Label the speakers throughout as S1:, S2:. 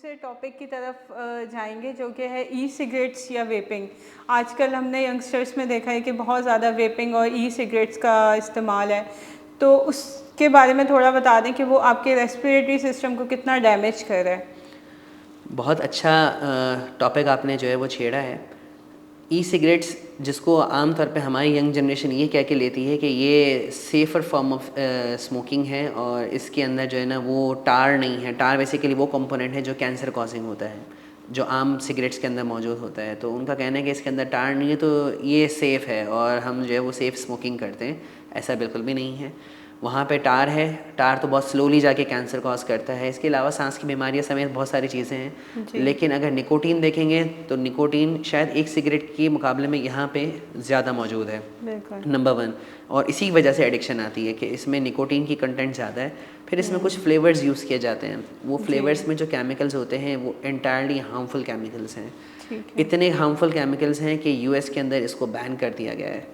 S1: दूसरे टॉपिक की तरफ जाएंगे जो कि है ई सिगरेट्स या वेपिंग। आजकल हमने यंगस्टर्स में देखा है कि बहुत ज़्यादा वेपिंग और ई सिगरेट्स का इस्तेमाल है, तो उसके बारे में थोड़ा बता दें कि वो आपके रेस्पिरेटरी सिस्टम को कितना डैमेज कर रहा है।
S2: बहुत अच्छा टॉपिक आपने जो है वो छेड़ा है। ई सिगरेट्स जिसको आम तौर पे हमारी यंग जनरेशन ये कह के लेती है कि ये सेफ़र फॉर्म ऑफ स्मोकिंग है और इसके अंदर जो है ना वो टार नहीं है। टार बेसिकली वो कंपोनेंट है जो कैंसर कॉजिंग होता है, जो आम सिगरेट्स के अंदर मौजूद होता है। तो उनका कहना है कि इसके अंदर टार नहीं है तो ये सेफ़ है और हम जो है वो सेफ़ स्मोकिंग करते हैं। ऐसा बिल्कुल भी नहीं है। वहाँ पे टार है, टार तो बहुत स्लोली जाके कैंसर कॉज करता है। इसके अलावा सांस की बीमारियाँ समेत बहुत सारी चीज़ें हैं।
S1: जी।
S2: लेकिन अगर निकोटीन देखेंगे तो निकोटीन शायद एक सिगरेट के मुकाबले में यहाँ पे ज़्यादा मौजूद है,
S1: बिल्कुल।
S2: Number one. और इसी वजह से एडिक्शन आती है कि इसमें निकोटीन की कंटेंट ज़्यादा है। फिर इसमें कुछ फ्लेवर्स यूज़ किए जाते हैं। वो फ्लेवर्स में जो केमिकल्स होते हैं वो एंटायरली हार्मफुल केमिकल्स हैं।
S1: ठीक है।
S2: इतने हार्मफुल केमिकल्स हैं कि यूएस के अंदर इसको बैन कर दिया गया है,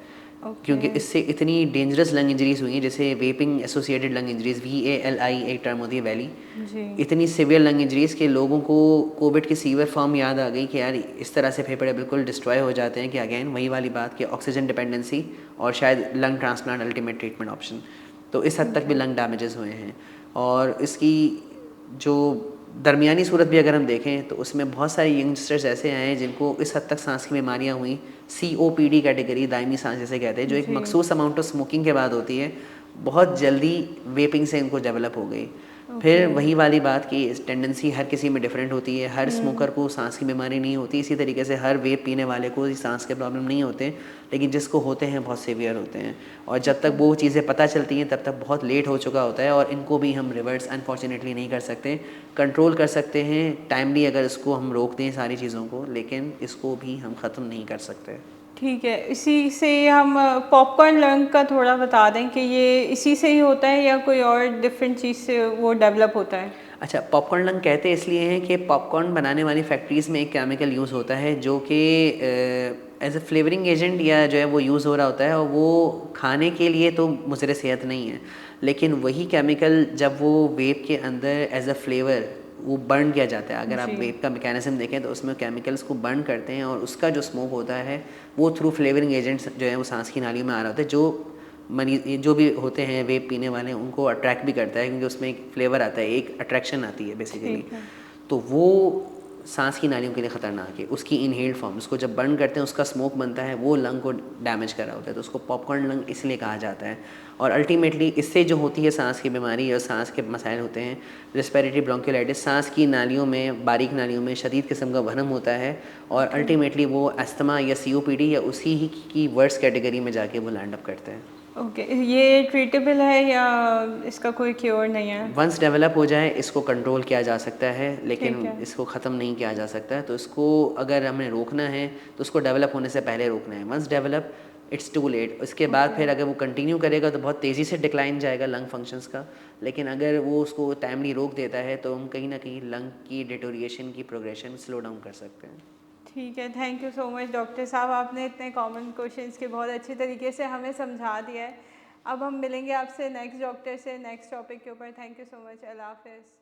S2: क्योंकि इससे इतनी डेंजरस लंग इंजरीज हुई हैं, जैसे vaping associated lung injuries, VALI एक टर्म होती है, वैली।
S1: जी।
S2: इतनी सिवियर लंग इंजरीज के लोगों को कोविड की सीवियर फॉर्म याद आ गई कि यार इस तरह से फेफड़े बिल्कुल डिस्ट्रॉय हो जाते हैं कि अगेन वही वाली बात कि ऑक्सीजन डिपेंडेंसी और शायद lung transplant ultimate treatment option. तो इस हद तक भी लंग डैमेजेस हुए हैं। और इसकी जो दरमियानी सूरत भी अगर हम देखें तो उसमें बहुत सारे यंगस्टर्स ऐसे आए हैं जिनको इस हद तक सांस की बीमारियां हुई, COPD कैटेगरी, दायमी सांस जिसे कहते हैं, जो एक
S1: जी।
S2: मखसूस अमाउंट ऑफ स्मोकिंग के बाद होती है, बहुत जल्दी वेपिंग से इनको डेवलप हो गई। फिर वही वाली बात कि टेंडेंसी हर किसी में डिफरेंट होती है। हर स्मोकर को सांस की बीमारी नहीं होती, इसी तरीके से हर वेप पीने वाले को सांस के प्रॉब्लम नहीं होते, लेकिन जिसको होते हैं बहुत सीवियर होते हैं। और जब तक वो चीज़ें पता चलती हैं तब तक बहुत लेट हो चुका होता है और इनको भी हम रिवर्स अनफॉर्चुनेटली नहीं कर सकते। कंट्रोल कर सकते हैं टाइमली अगर इसको हम रोक दें सारी चीज़ों को, लेकिन इसको भी हम ख़त्म नहीं कर सकते।
S1: ठीक है, इसी से हम पॉपकॉर्न लंग का थोड़ा बता दें कि ये इसी से ही होता है या कोई और डिफरेंट चीज़ से वो डेवलप होता है।
S2: अच्छा, पॉपकॉर्न लंग कहते इसलिए हैं कि पॉपकॉर्न बनाने वाली फैक्ट्रीज़ में एक केमिकल यूज़ होता है जो कि एज ए फ्लेवरिंग एजेंट या जो है वो यूज़ हो रहा होता है, और वो खाने के लिए तो मुज़र सेहत नहीं है, लेकिन वही केमिकल जब वो वेप के अंदर एज अ फ्लेवर वो बर्न किया जाता है। अगर आप वेप का मैकेनिज्म देखें तो उसमें केमिकल्स को बर्न करते हैं और उसका जो स्मोक होता है वो थ्रू फ्लेवरिंग एजेंट्स जो है वो सांस की नालियों में आ रहा होता है, जो मरीज जो भी होते हैं वेप पीने वाले उनको अट्रैक्ट भी करता है, क्योंकि उसमें एक फ्लेवर आता है, एक अट्रैक्शन आती है बेसिकली। तो वो सांस की नालियों के लिए ख़तरनाक है। उसकी इनहेल्ड फॉर्म, उसको जब बर्न करते हैं उसका स्मोक बनता है, वो लंग को डैमेज कर रहा होता है, तो उसको पॉपकॉर्न लंग इसलिए कहा जाता है। और अल्टीमेटली इससे जो होती है सांस की बीमारी और सांस के मसाइल होते हैं, रेस्पिरेटरी ब्रोंकियोलाइटिस, सांस की नालियों में, बारीक नालियों में शदीद किस्म का वहम होता है और अल्टीमेटली वो अस्थमा या COPD या उसी ही की वर्स कैटेगरी में जाके वो लैंड अप करते हैं।
S1: ओके, ये ट्रीटेबल है या इसका कोई क्योर नहीं है?
S2: वंस डेवलप हो जाए इसको कंट्रोल किया जा सकता है, लेकिन
S1: ठीक है।
S2: इसको ख़त्म नहीं किया जा सकता है। तो इसको अगर हमें रोकना है तो उसको डेवलप होने से पहले रोकना है। Once develop it's too late. उसके बाद फिर अगर वो कंटिन्यू करेगा तो बहुत तेज़ी से डिक्लाइन जाएगा लंग फंक्शंस का, लेकिन अगर वो उसको टाइमली रोक देता है तो हम कहीं ना कहीं लंग की डिटोरिएशन की प्रोग्रेशन स्लो डाउन कर सकते हैं।
S1: ठीक है, thank you so much doctor साहब, आपने इतने कॉमन क्वेश्चंस के बहुत अच्छी तरीके से हमें समझा दिया है। अब हम मिलेंगे आपसे नेक्स्ट डॉक्टर से नेक्स्ट टॉपिक के ऊपर। थैंक यू सो मच, अल्लाह हाफ़िज़।